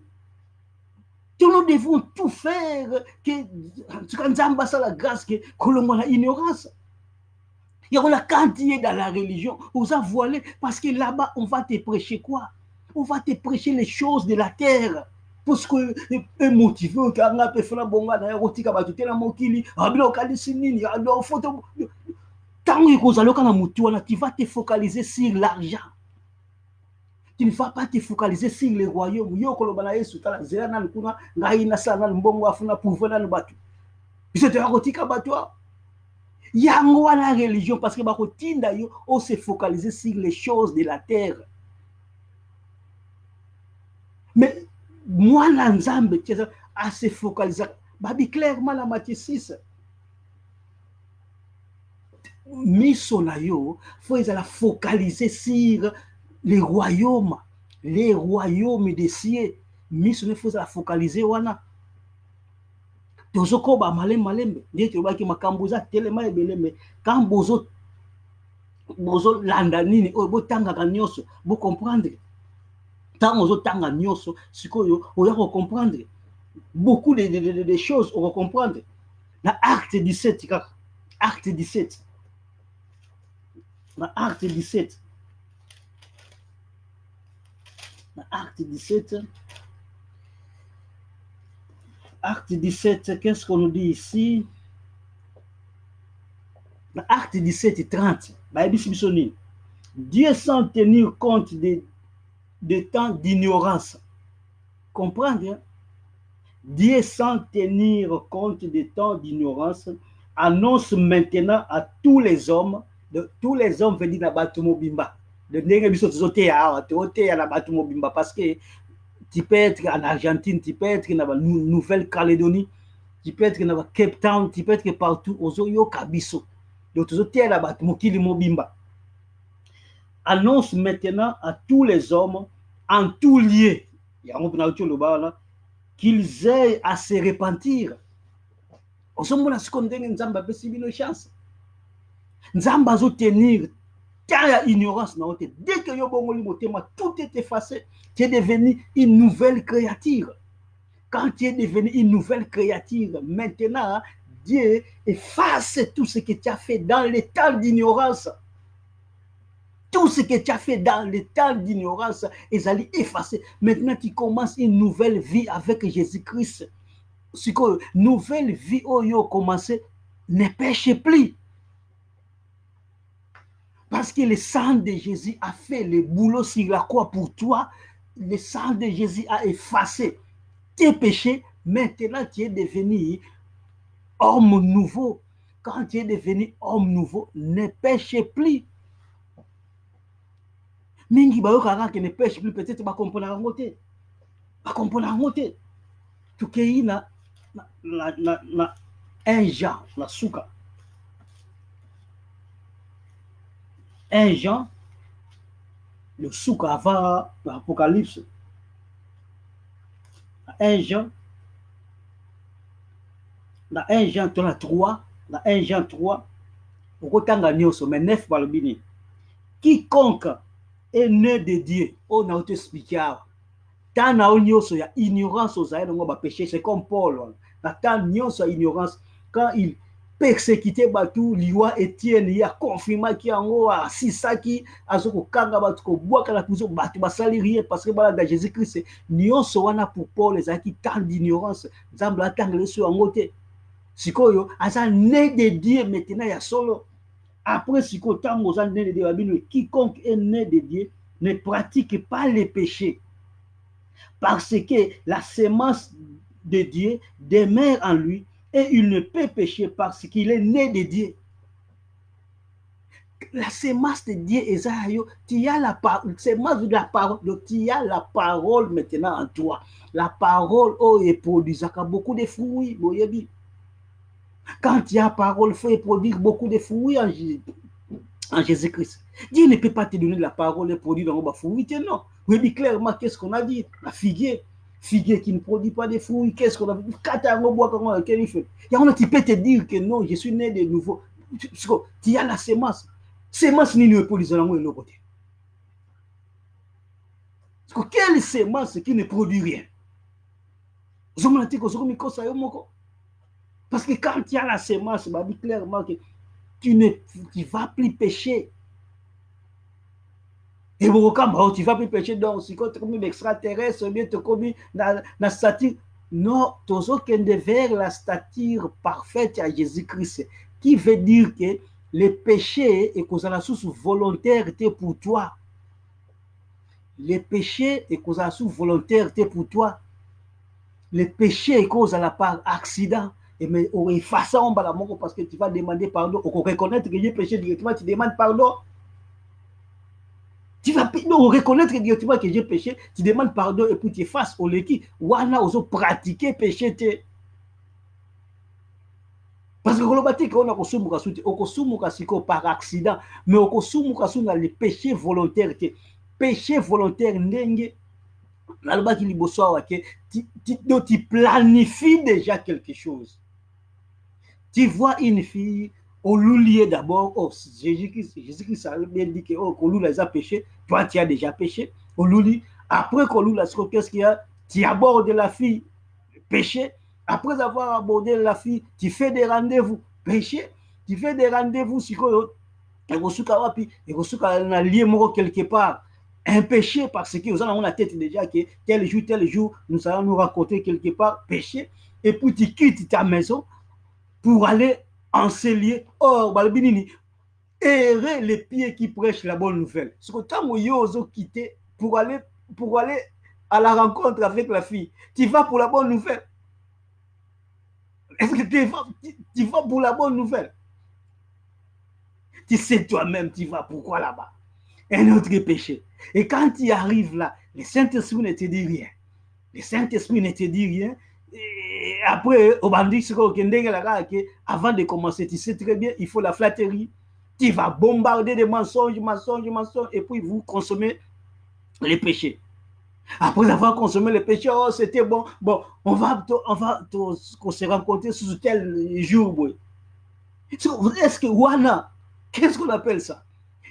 Nous devons tout faire que nous avons fait la grâce, que nous avons l'ignorance. Il y a la quantité dans la religion, vous avez voilé, parce que là-bas, on va te prêcher quoi? On va te prêcher les choses de la terre. Parce que un motivé, quand on a fait la bonne, on a roti kabatu la mokili, abilo kalisinini, alors photo. Tant que vous allez quand on tu vas te focaliser sur l'argent. Tu ne vas pas te focaliser sur le royaume. Yo kolobana Yesu tala zela na kuna ngaina sana mbongo afuna pouvoir na batu. Ils étaient roti kabatu. Yango la religion parce que bakotinda yo on se focaliser sur les choses de la terre. Mais moi l'ensemble à se focaliser babi clairement la Matthieu 6. Miso na yo faut la focaliser sur les royaumes des cieux. Miso ne faut la focaliser wana. Tozoko ba malembe ndiye tobaki makambo za telema ebele me quand bozo landa nini o botanga ka nyonso bo comprendre tant ozo tanga nyonso sikoyo oya ko comprendre beaucoup de choses on va comprendre na acte 17 kaka acte 17 na acte 17 na acte 17 Acte 17, qu'est-ce qu'on nous dit ici? Acte 17 et 30. Dieu sans tenir compte des temps d'ignorance. Comprendre? Hein? Dieu sans tenir compte des temps d'ignorance annonce maintenant à tous les hommes, tous les hommes veut dire na batumo bimba. De ndenge biso tozote ya na batumo bimba parce que tu peux être en Argentine, tu peux être dans la Nouvelle-Calédonie, tu peux être dans la Cape Town, tu peux être partout aux Oyo Kabiso. Donc, tu es là-bas, tu Mobimba. Annonce maintenant à tous les hommes, en tout lieu, qu'ils aient à se repentir. Au sommet, ce qu'on dit, nous avons une chance. Nous avons tenir. Quand il y a ignorance, dès que tout est effacé, tu es devenu une nouvelle créature. Quand tu es devenu une nouvelle créature, maintenant, Dieu efface tout ce que tu as fait dans le temps d'ignorance. Tout ce que tu as fait dans le temps d'ignorance, ils allaient effacer. Maintenant, tu commences une nouvelle vie avec Jésus-Christ. Ce que nouvelle vie, oh, yo, commencé, ne pêche plus. Parce que le sang de Jésus a fait le boulot sur la croix pour toi. Le sang de Jésus a effacé tes péchés. Maintenant, tu es devenu homme nouveau. Quand tu es devenu homme nouveau, ne pêche plus. Mingi ba yoka qui ne pêche plus, peut-être pas comprendre en côté. Pas comprendre en côté. Tout qui na 1 Jean, la souka. 1 Jean, le souk avant l'Apocalypse. 1 Jean, dans 1 Jean 3, dans 1 Jean 3, au mais 9 balbini. Quiconque est né de Dieu, on a expliqué. Tant na il y a ignorance aux aïeux, on va pécher, c'est comme Paul. Tant il y a ignorance, quand il persécuté batu liwa Etienne ya confirma ki yango asisaki azoko kanga batu ko bwaka na prison batu basali rien parce que bala da Jésus Christ nyonso wana pour Paul ezaki tant d'ignorance nzambe atangele so yango te sikoyo asa né de Dieu maintenant ya solo après sikoyo tango za né de Dieu babino quiconque est né de Dieu ne pratique pas les péchés parce que la sémence de Dieu demeure en lui et il ne peut pécher parce qu'il est né de Dieu. La sémence de Dieu est ça. Tu as la parole, sémence de la parole, tu as la parole maintenant en toi. La parole est produit beaucoup de fruits. Quand tu as la parole, il faut produire beaucoup de fruits en Jésus-Christ. Dieu ne peut pas te donner la parole et produire dans le fruit, non. Oui, clairement, qu'est-ce qu'on a dit? La figuier qui ne produit pas de fruits, qu'est-ce qu'on a dit? Quand tu as un bois, comment il fait? Il y en a qui peut te dire que non, je suis né de nouveau. Tu as la sémence. Sémence ni ne produit dans le côté. Quelle sémence qui ne produit rien? Parce que quand tu as la sémence, ça dit clairement que tu ne vas plus pécher. Et quand tu vas plus pécher, donc si tu es comme extraterrestre, bien tu es comme la stature. Non, tu es vers la stature parfaite à Jésus-Christ. Qui veut dire que les péchés et cause la source volontaire pour toi. Les péchés et cause la source volontaire pour toi. Les péchés cause à la part accident. Et mais on efface ça en bas parce que tu vas demander pardon. On reconnaître que j'ai péché directement, tu demandes pardon. Tu vas reconnaître directement que j'ai péché, tu demandes pardon et puis tu effaces au leki. Wana oso pratiquer péché te. Parce que on a kosumuka suti, okosumuka siko par accident, mais okosumuka suna le péché volontaire te. Péché volontaire ndenge nalobaki liboso awa ke tu planifies déjà quelque chose. Tu vois une fille au loulier d'abord, Jésus-Christ a bien dit que Kolou les a péché, toi tu as déjà péché, au loulier. Après Kolou, qu'est-ce qu'il y a? Tu abordes la fille, péché. Après avoir abordé la fille, tu fais des rendez-vous, péché. Tu fais des rendez-vous, si et on lié quelque part. Un péché parce que nous avons la tête déjà que tel jour, nous allons nous raconter quelque part, péché. Et puis tu quittes ta maison pour aller enseigner. Or, errer les pieds qui prêchent la bonne nouvelle. C'est que tant que quitté pour aller à la rencontre avec la fille, tu vas pour la bonne nouvelle. Est-ce que tu vas pour la bonne nouvelle? Tu sais toi-même, tu vas pourquoi là-bas? Un autre péché. Et quand tu arrives là, le Saint-Esprit ne te dit rien. Le Saint-Esprit ne te dit rien. Et après, avant de commencer, tu sais très bien, il faut la flatterie. Tu vas bombarder des mensonges, et puis vous consommez les péchés. Après avoir consommé les péchés, oh, c'était bon. Bon, on va se rencontrer sous tel jour. Est-ce que Wana, qu'est-ce qu'on appelle ça?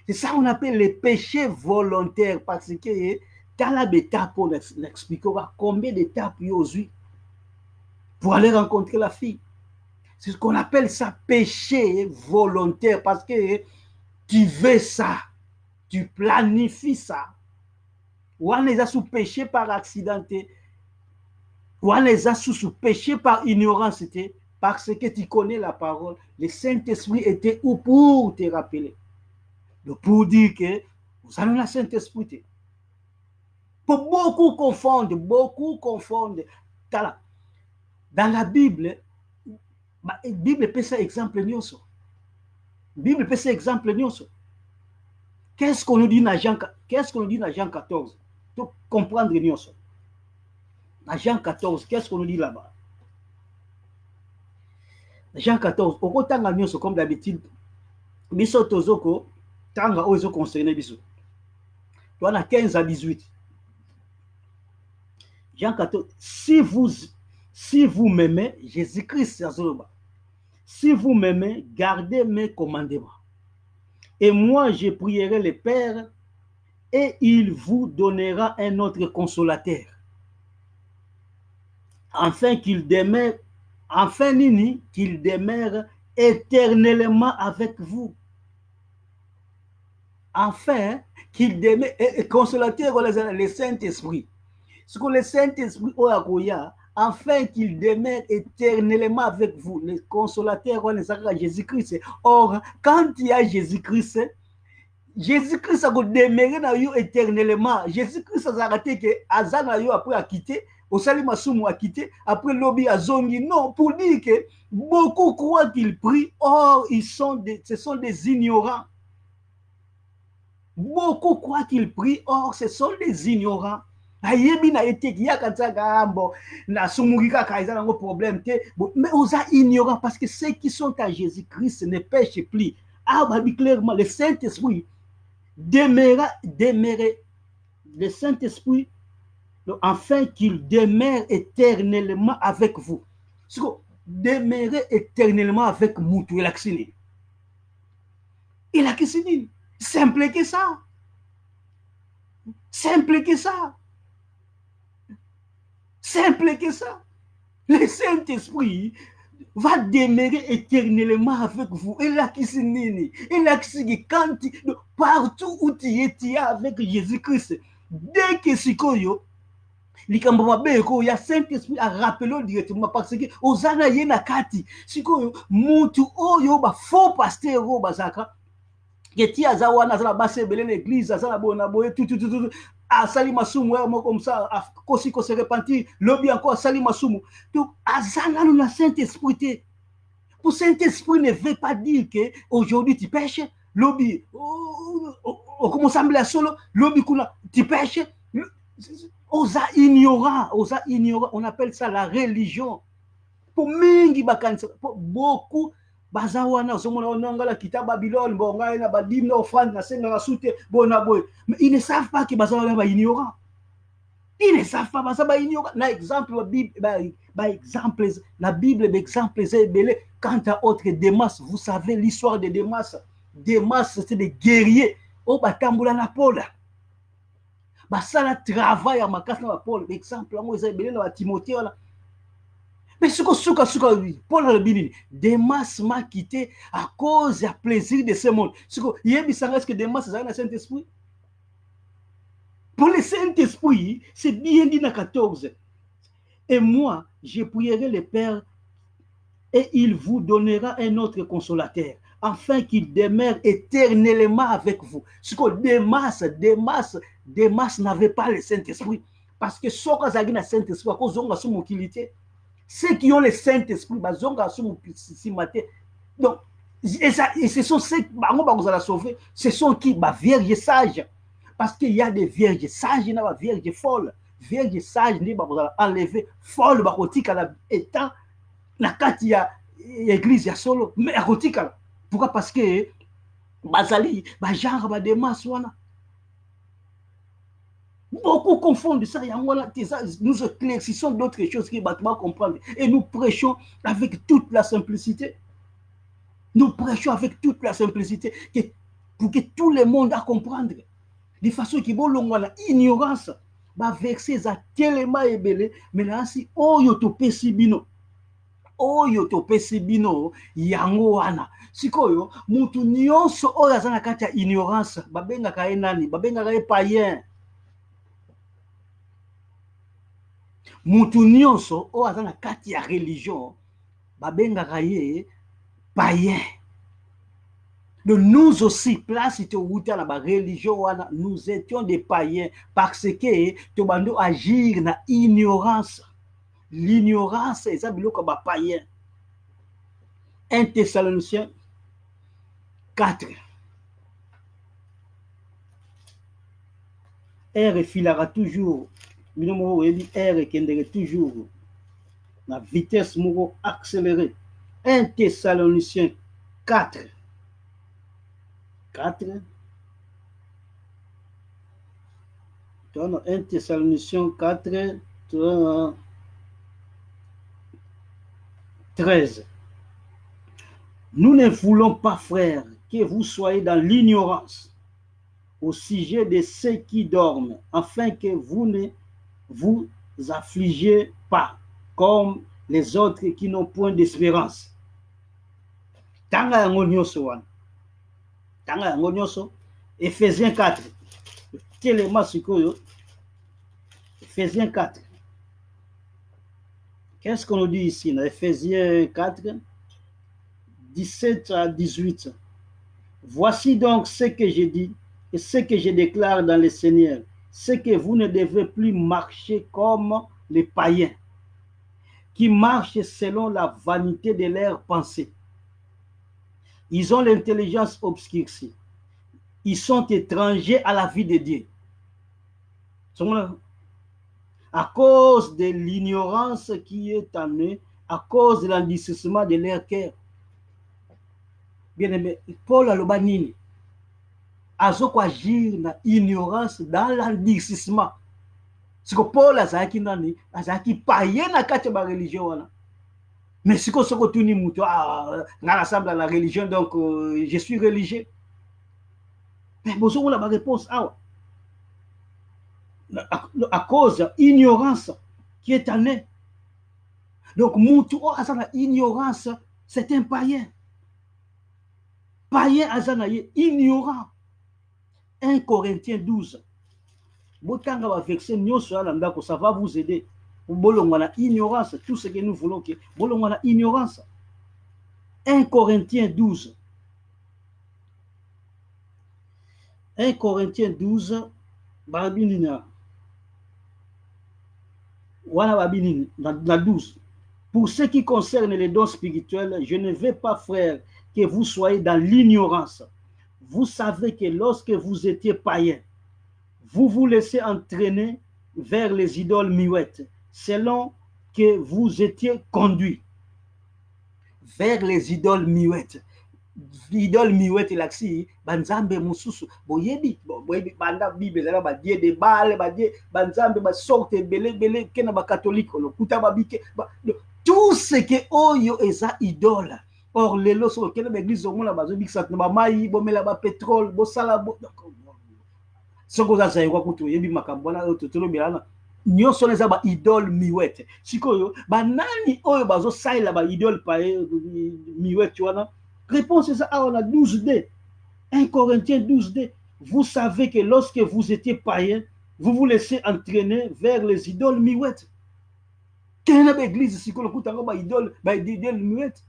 C'est ça qu'on appelle les péchés volontaires, parce que dans la étape, on expliquera combien d'étapes il y a aujourd'hui pour aller rencontrer la fille. C'est ce qu'on appelle ça péché volontaire, parce que tu veux ça, tu planifies ça. Ou on les a sous péché par accident, ou on les a sous péché par ignorance, parce que tu connais la parole. Le Saint-Esprit était où pour te rappeler? Donc pour dire que vous avez le Saint-Esprit. Pour beaucoup confondre. Dans la Bible, la Bible peut faire exemple. Bible peut faire exemple. Qu'est-ce qu'on nous dit dans Jean 14? Pour comprendre nous. Dans Jean 14, qu'est-ce qu'on nous dit là-bas? Jean 14, au côté de comme d'habitude, biso tozoko, tanga ozo concerné biso. Toi, na 15 à 18. Jean 14, si vous m'aimez, Jésus-Christ, si vous m'aimez, gardez mes commandements. Et moi, je prierai le Père et il vous donnera un autre consolateur. Afin qu'il demeure éternellement avec vous. Afin qu'il demeure, consolateur, le Saint-Esprit. Ce que le Saint-Esprit a, afin qu'il demeure éternellement avec vous. Le consolateur, Jésus-Christ. Or, quand il y a Jésus-Christ a demeuré éternellement. Jésus-Christ a arrêté que Azan a après a quitté. Au salut Masumu a quitté, après Lobby a zongi. Non, pour dire que beaucoup croient qu'ils prient, or ce sont des ignorants. Beaucoup croient qu'ils prient, or ce sont des ignorants. Ayebi na ete ki yakatsa gambo na sumurika kaisa na problème te, mais on a ignorant parce que ceux qui sont à Jésus-Christ ne pêchent plus. Ah, bah, clairement, le Saint-Esprit demeura, le Saint-Esprit, afin qu'il demeure éternellement avec vous. Demeurer éternellement avec Moutou et l'accini. Il a qu'est-ce simple que ça. Simple que ça. Simple que ça. Le Saint-Esprit va demeurer éternellement avec vous. Et là, qui s'est né, et là, qui quand partout où tu es avec Jésus-Christ, dès que c'est quoi, il y a Saint-Esprit à rappeler directement parce que aux anaye na kati, c'est quoi, mutu oyo ba faux pasteur ro bazaka, qui azawana za base belé l'église, za na bona boye tout asali masumu moi comme ça kosi ko se repentir lobby encore asali masumu donc azanga na Saint-Esprit. Pour Saint-Esprit ne veut pas dire que aujourd'hui tu pêches lobby on commence à me solo lobby kuna tu pêches osa ignorant, on appelle ça la religion. Pour mingi bakanisa pour beaucoup bazawana ozomona onanga la kita Babylone bonga na badim na offrande na senga na soute bona boy, mais ils ne savent pas que bazawana ba ignorant. Ils ne savent pas ça ba ignorant. Na exemple la Bible ba exemple la Bible d'exemple c'est belé quant à autre Démas, vous savez l'histoire de Démas. Démas c'était des guerriers au batambula na Paul. Basala travail à ma casse na Paul exemple là moi ils belé na Timothée là. Mais ce que Paul a dit, Démas m'a quitté à cause du plaisir de ce monde. Ce que il est que Démas c'est un Saint-Esprit. Pour le Saint-Esprit, c'est bien dit dans 14. Et moi, je prierai le Père et il vous donnera un autre consolateur, afin qu'il demeure éternellement avec vous. Ce que Démas n'avait pas le Saint-Esprit. Parce que ce que ça a le Saint-Esprit, à cause de son utilité, ceux qui ont le Saint-Esprit, donc, et ce sont ceux qui vont sauver, ce sont qui les vierges sages. Parce qu'il y a des vierges sages, il y a des vierges folles. Vierges sages, ils vont enlever, folles, étant, la carte, il y a l'église, il y a solo, mais à côté, pourquoi? Parce que, Bazali, genre, des masses, beaucoup confondent ça. Nous éclaircissons d'autres choses qui vont comprendre. Et nous prêchons avec toute la simplicité. Nous prêchons avec toute la simplicité pour que tout le monde a comprendre. De façon qui vont ignorance. Verset à tellement ébélé. Mais là, si oyo to pesibino. Oyo to pesibino. Yango wana. Sikoyo. Mutu nyonso oyo azana kati ya ignorance. Babenga kae nani. Babenga kae païen. Mutu nyonso o aza na kati ya religion babengaka ye païen. Donc nous aussi place te wuta na ba religion wana nous étions des païens parce que to bando agir na ignorance. L'ignorance eza biloko ba païen. 1 Thessaloniciens 4. R filara toujours bino R kendere toujours la vitesse moko accélérée. 1 Thessaloniciens 4. Dans 1 Thessaloniciens 4, 13. Nous ne voulons pas, frères, que vous soyez dans l'ignorance au sujet de ceux qui dorment, afin que vous ne vous affligez pas comme les autres qui n'ont point d'espérance. Tanga yango nyonso wana. Tanga yango nyonso. Ephésiens 4. Telema sikoyo. Ephésiens 4. Qu'est-ce qu'on nous dit ici dans Ephésiens 4, 17 à 18. Voici donc ce que j'ai dit et ce que je déclare dans le Seigneur, c'est que vous ne devez plus marcher comme les païens, qui marchent selon la vanité de leurs pensées. Ils ont l'intelligence obscurcie. ils sont étrangers à la vie de Dieu. À cause de l'ignorance qui est en eux, à cause de l'endurcissement de leur cœur. Bien aimé, Paul aloba nini azoko agir na ignorance dans l'endurcissement. Siko Paul azalaki nani azalaki païen na kati ba religion wana. Mais siko soko tuni muto na rassemble la religion donc je suis religieux. Mais bozo on a ma réponse à cause de l'ignorance qui est en eux. Donc muto azana ignorance, c'est un païen. Païen azana ignorant. 1 Corinthiens 12. Botanga va verset nyonso ala ndako, ça va vous aider. Bolongwana ignorance, tout ce que nous voulons que bolongwana ignorance. 1 Corinthiens 12. 1 Corinthiens 12 babinina. Wana babinina na 12. Pour ce qui concerne les dons spirituels, je ne veux pas, frère, que vous soyez dans l'ignorance. Vous savez que lorsque vous étiez païen, vous vous laissez entraîner vers les idoles muettes, selon que vous étiez conduits vers les idoles muettes. Idole muettes laksi banzambe mususu boyebi boyebi banda bible zala ba die de bal ba die banzambe ba sorte belé kena ba catholique lo kuta ba bike tout ce que oyo eza idole. Or lelo so kena ba église omona bazo bikisa na mai bomela ba pétrole bo sala bo soko za sa yoko kutu yebi makambo na totolo bilana nyonso neza ba idole miwete sikoyo ba nani oyo bazo saila ba idole pa miwete wana. Réponse c'est ça on a 12D. 1 Corinthiens 12D. Vous savez que lorsque vous étiez païen, vous vous laissez entraîner vers les idoles miwete. Quelle est l'église sikolo kutanga ba idole miwete.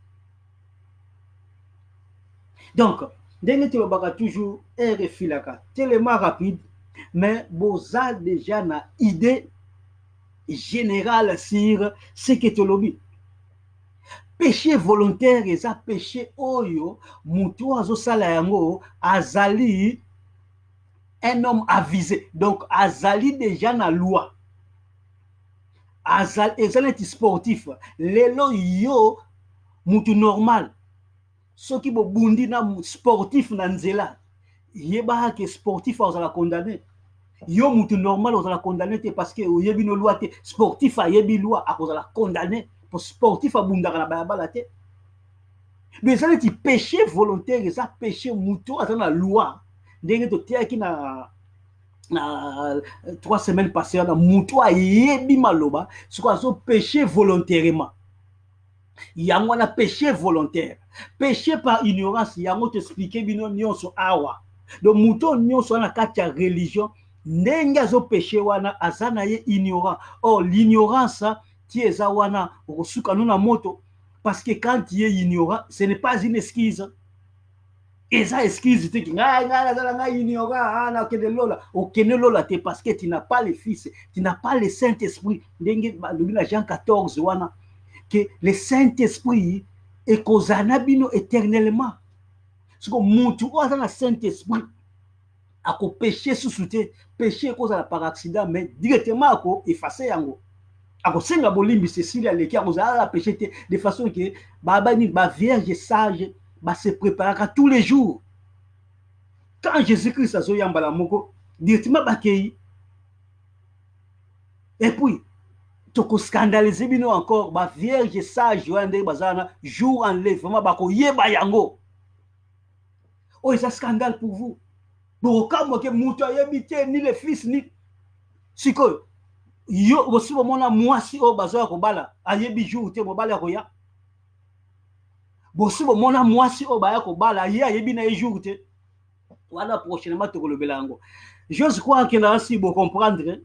Donc, ndenge te baka toujours RFI laka tellement rapide, mais boza déjà na idée générale sur ce que tu lobby. Péché volontaire et ça péché oyo mutu azosala yango azali un homme avisé, donc azali déjà na loi, azali sportif lelo yo mutu normal soki bobundi na sportif na nzela yeba ke sportif azala condamné. Yo mutu normal ozala condamné te parce que oyebi no loi te, sportif ayebi loi akozala condamné pour sportif abundaka na bayabala te. Mais ça c'est péché volontaire et ça péché mutu azala loi ndenge to tiaki na 3 semaines passées na mutu ayebi maloba soko azo péché volontairement. Yango na péché volontaire, péché par ignorance yango te expliquer bino nyonso awa. Donc mutu nyonso na kati ya religion ndenge azo péché wana azana ye ignorant. Or l'ignorance qui est wana okosuka no na moto parce que quand tu es ignorant ce n'est pas une excuse. Et ça excuse te ki nga ignorant na kende lola okende lola te parce que tu n'as pas le fils, tu n'as pas le Saint-Esprit. Ndenge lobi na Jean 14 wana que le Saint-Esprit est kozana bino éternellement. Ce que mutu oza na Saint-Esprit ako péché sous te péché kozala par accident mais directement ako effacer yango. Ako senga bolimbi Cécile aleki akozala péché te de façon que babani ba vierge sage ba se préparera tous les jours. Quand Jésus-Christ azo yambala moko directement bakei. Et puis toko scandaliser bino encore ba vierge sage wande bazana jour enlèvement bako yeba yango. Oh, c'est un scandale pour vous. Donc comme que muto yebite ni le fils ni siko yo aussi mona mwasi o bazoya ko bala ayebi jour te mo bala ko ya. Bosi mona mwasi o baya ko bala ye ayebi na jour te. Voilà prochainement to le belango. Je crois que là si vous comprendre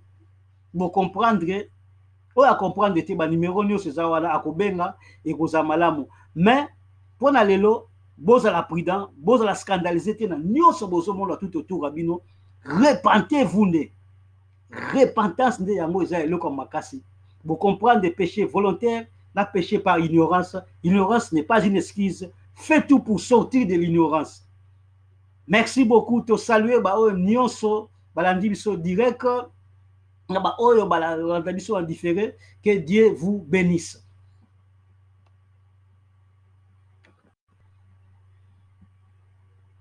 oya comprendre te ba numéro nyonso eza wana akobenga ekoza malamu. Mais pona lelo bozala prudent, bozala scandalisé te na nyonso bozomona tout autour abino. Repentez-vous ne. Repentance nde yango eza eloko makasi. Vous comprendre des péchés volontaires, na péché par ignorance. Ignorance n'est pas une excuse. Faites tout pour sortir de l'ignorance. Merci beaucoup. To saluer ba oyo nyonso balandi biso direct na ba oyo balandi biso en différé. Que Dieu vous bénisse.